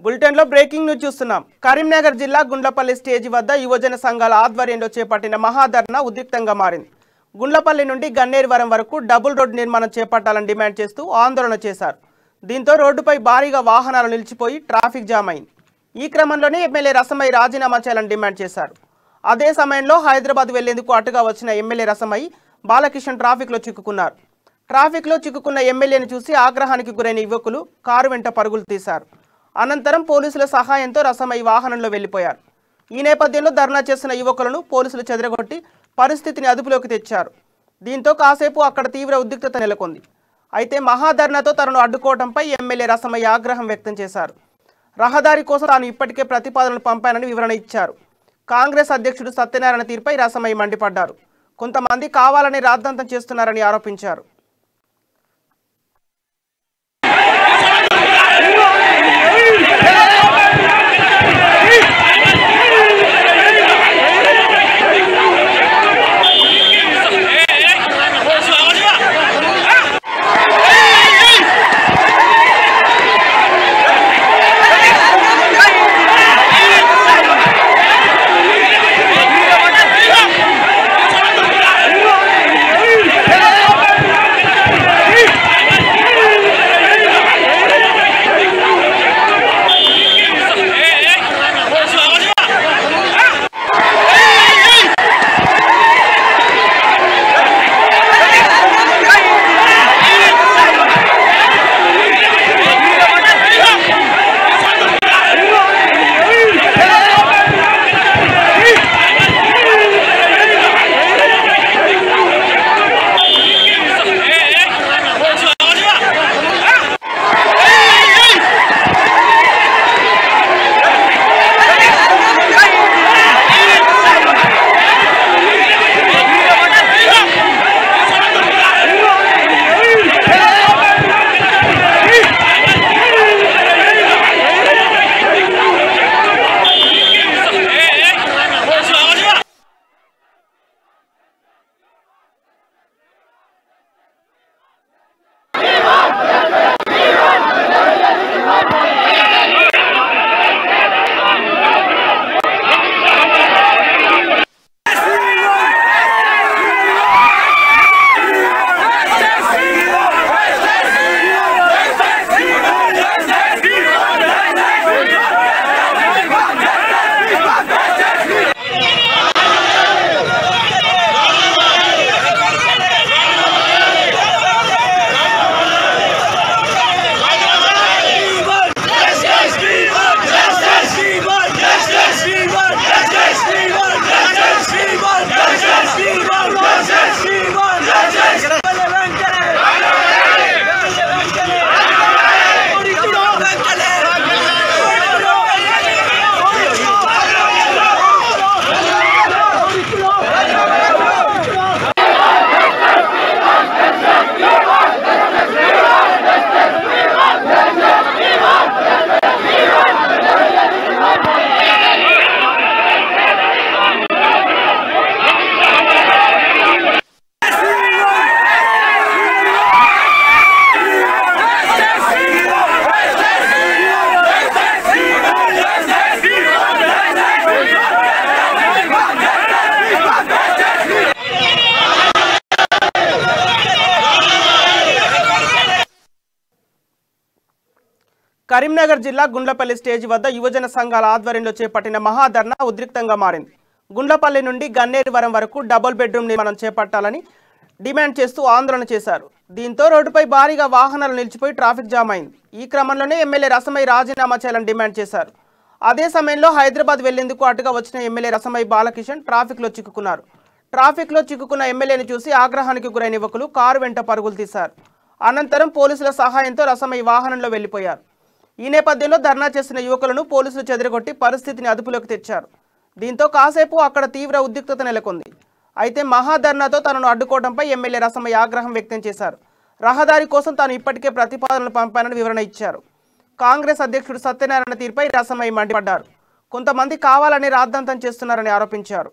బులెటిన్లో breaking news చూస్తున్నాం. కరీంనగర్ జిల్లా గుండ్లపల్లి స్టేజ్ వద్ద యువజన సంఘాల ఆధ్వర్యంలో చేపట్టిన మహాధర్నా ఉద్రిక్తంగా మారింది. గుండ్లపల్లి నుండి గన్నేరువరం వరకు డబుల్ రోడ్ నిర్మాణం చేపట్టాలని డిమాండ్ చేస్తూ ఆందోళన చేశారు. దీంతో రోడ్డుపై భారీగా వాహనాలు నిలిచిపోయి ట్రాఫిక్ జామ్ అయింది. ఈ క్రమంలోనే ఎమ్మెల్యే రసమయ్య రాజీనామా చేయాలని డిమాండ్ చేశారు. అదే సమయంలో హైదరాబాద్ వెళ్లేందుకు అటుగా వచ్చిన ఎమ్మెల్యే రసమయ్య బాలకిషన్ ట్రాఫిక్లో చిక్కుకున్నారు. ట్రాఫిక్లో చిక్కుకున్న ఎమ్మెల్యేని చూసి ఆగ్రహానికి గురైన యువకులు కారు వెంట పరుగులు తీశారు. అనంతరం పోలీసుల సహాయంతో రసమయ్య వాహనంలో వెళ్లిపోయారు. ఈ నేపథ్యంలో ధర్నా చేసిన యువకులను పోలీసులు చెదరగొట్టి పరిస్థితిని అదుపులోకి తెచ్చారు. దీంతో కాసేపు అక్కడ తీవ్ర ఉద్రిక్తత నెలకొంది. అయితే మహాధర్నాతో తనను అడ్డుకోవడంపై ఎమ్మెల్యే రసమయ్య ఆగ్రహం వ్యక్తం చేశారు. రహదారి కోసం తాను ఇప్పటికే ప్రతిపాదనలు పంపానని వివరణ ఇచ్చారు. కాంగ్రెస్ అధ్యక్షుడు సత్యనారాయణ తీరుపై రసమయ్య మండిపడ్డారు. కొంతమంది కావాలని రాద్ధాంతం చేస్తున్నారని ఆరోపించారు. కరీంనగర్ జిల్లా గుండ్లపల్లి స్టేజ్ వద్ద యువజన సంఘాల ఆధ్వర్యంలో చేపట్టిన మహాధర్నా ఉద్రిక్తంగా మారింది. గుండ్లపల్లి నుండి గన్నేరువరం వరకు డబుల్ బెడ్రూమ్ నిర్మాణం చేపట్టాలని డిమాండ్ చేస్తూ ఆందోళన చేశారు. దీంతో రోడ్డుపై భారీగా వాహనాలు నిలిచిపోయి ట్రాఫిక్ జామ్ అయింది. ఈ క్రమంలోనే ఎమ్మెల్యే రసమయ్య రాజీనామా చేయాలని డిమాండ్ చేశారు. అదే సమయంలో హైదరాబాద్ వెళ్లేందుకు అటుగా వచ్చిన ఎమ్మెల్యే రసమయ్య బాలకిషన్ ట్రాఫిక్లో చిక్కుకున్నారు. ట్రాఫిక్లో చిక్కుకున్న ఎమ్మెల్యేని చూసి ఆగ్రహానికి గురైన యువకులు కారు వెంట పరుగులు తీశారు. అనంతరం పోలీసుల సహాయంతో రసమయ్య వాహనంలో వెళ్లిపోయారు. ఈ నేపథ్యంలో ధర్నా చేసిన యువకులను పోలీసులు చెదరగొట్టి పరిస్థితిని అదుపులోకి తెచ్చారు. దీంతో కాసేపు అక్కడ తీవ్ర ఉద్రిక్తత నెలకొంది. అయితే మహాధర్నాతో తనను అడ్డుకోవడంపై ఎమ్మెల్యే రసమయ్య ఆగ్రహం వ్యక్తం చేశారు. రహదారి కోసం తాను ఇప్పటికే ప్రతిపాదనలు పంపానని వివరణ ఇచ్చారు. కాంగ్రెస్ అధ్యక్షుడు సత్యనారాయణ తీరుపై రసమయ్య మండిపడ్డారు. కొంతమంది కావాలని రాద్ధాంతం చేస్తున్నారని ఆరోపించారు.